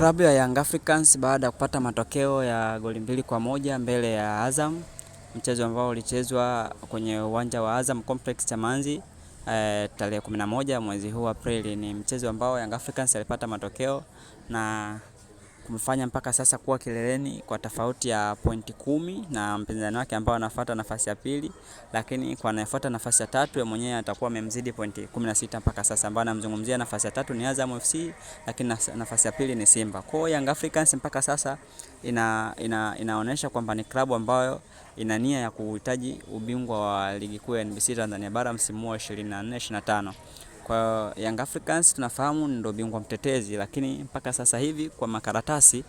Klabu ya Young Africans baada ya kupata matokeo ya goli 2-1 mbele ya Azam, mchezo ambao ulichezwa kwenye uwanja wa Azam Complex Chamazi tarehe 11 mwezi huu Aprili. Ni mchezo ambao Young Africans alipata matokeo na kumfanya mpaka sasa kuwa kileleni kwa tofauti ya pointi 10 na mpinzani wake ambao anafuata nafasi ya pili, lakini kwa anayefuata nafasi ya tatu yeye mwenyewe atakuwa amemzidi pointi 16 mpaka sasa, ambao anamzungumzia nafasi ya tatu ni Azam FC, lakini nafasi ya pili ni Simba. Kwa hiyo Young Africans mpaka sasa inaonyesha kwamba ni klabu ambayo ina nia ya kuhitaji ubingwa wa ligi kuu ya NBC Tanzania bara msimu wa 24-25. Kwa Young Africans tunafahamu ndio bingwa mtetezi, lakini mpaka sasa hivi kwa makaratasi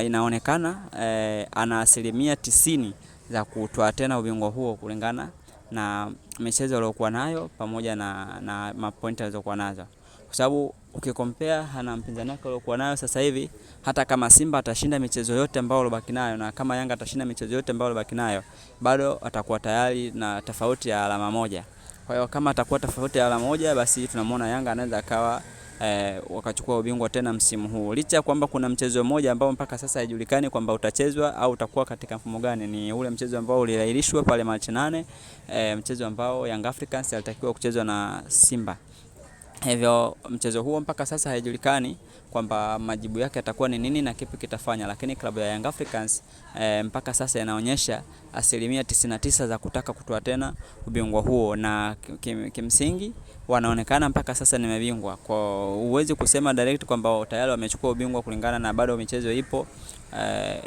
inaonekana ana asilimia 90 za kutoa tena ubingwa huo kulingana na michezo aliyokuwa nayo pamoja na mapointi alizokuwa nazo. Kwa sababu ukikompea na mpinzani wake aliyokuwa nayo sasa hivi, hata kama Simba atashinda michezo yote ambayo alibaki nayo na kama Yanga atashinda michezo yote ambayo alibaki nayo, bado atakuwa tayari na tofauti ya alama moja. Kwa hiyo kama atakuwa tofauti ya alama moja, basi tunamwona Yanga anaweza akawa wakachukua ubingwa tena msimu huu. Licha kwamba kuna mchezo mmoja ambao mpaka sasa haijulikani kwamba utachezwa au utakuwa katika mfumo gani, ni ule mchezo ambao uliahirishwa pale Machi 8, mchezo ambao Young Africans alitakiwa kuchezwa na Simba. Hivyo mchezo huo mpaka sasa haijulikani kwamba majibu yake yatakuwa ni nini na kipi kitafanya, lakini klabu ya Young Africans mpaka sasa inaonyesha asilimia 99 za kutaka kutoa tena ubingwa huo, na kimsingi wanaonekana mpaka sasa ni mabingwa. Kwa uwezi kusema direct kwamba tayari wamechukua ubingwa kulingana na bado michezo ipo,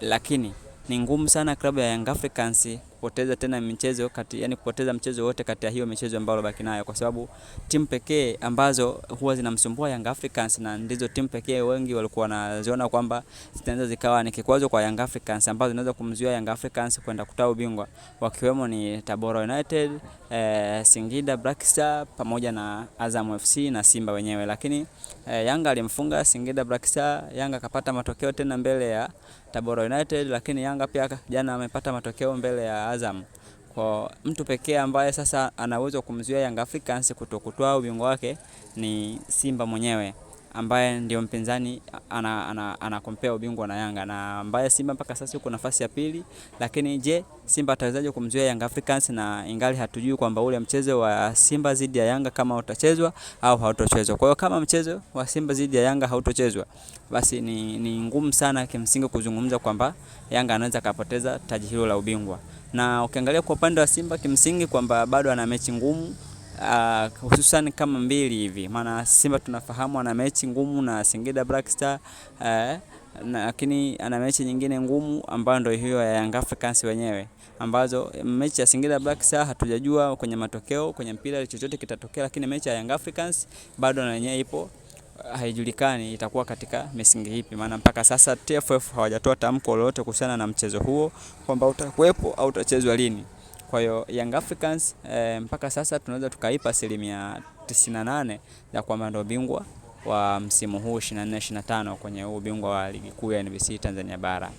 lakini ni ngumu sana klabu ya Young Africans kupoteza tena michezo kupoteza mchezo wote kati ya hiyo michezo ambayo baki nayo, kwa sababu timu pekee ambazo huwa zinamsumbua Young Africans na ndizo timu pekee wengi walikuwa wanaziona kwamba zitaanza zikawa ni kikwazo kwa Young Africans ambazo zinaweza kumzuia Young Africans kwenda kutoa ubingwa, wakiwemo ni Tabora United, Singida Black Star pamoja na Azam FC na Simba wenyewe. Lakini Yanga alimfunga Singida Black Star, Yanga kapata matokeo tena mbele ya Tabora United, lakini Yanga pia jana amepata matokeo mbele ya Azam. Kwa mtu pekee ambaye sasa anaweza kumzuia Young Africans kutokutoa ubingwa wake ni Simba mwenyewe, ambaye ndio mpinzani ana compare ubingwa na Yanga, na ambaye Simba mpaka sasa yuko nafasi ya pili. Lakini je, Simba atawezaje kumzuia Young Africans, na ingali hatujui kwamba ule mchezo wa Simba dhidi ya Yanga kama utachezwa au hautochezwa. Kwa hiyo kama mchezo wa Simba dhidi ya Yanga hautochezwa, basi ni ngumu sana kimsingi kuzungumza kwamba Yanga anaweza kupoteza taji hilo la ubingwa. Na ukiangalia kwa upande wa Simba kimsingi kwamba bado ana mechi ngumu, hususan kama mbili hivi, maana Simba tunafahamu ana mechi ngumu na Singida Black Star, lakini ana mechi nyingine ngumu ambayo ndio hiyo ya Young Africans wenyewe, ambazo mechi ya Singida Black Star hatujajua kwenye matokeo kwenye mpira chochote kitatokea, lakini mechi ya Young Africans bado na yenyewe ipo, haijulikani itakuwa katika misingi ipi, maana mpaka sasa TFF hawajatoa tamko lolote kuhusiana na mchezo huo kwamba utakuwepo au utachezwa lini. Kwa hiyo Young Africans mpaka sasa tunaweza tukaipa asilimia 98 ya kwamba ndio bingwa wa msimu huu 24-25 kwenye ubingwa wa ligi kuu ya NBC Tanzania bara.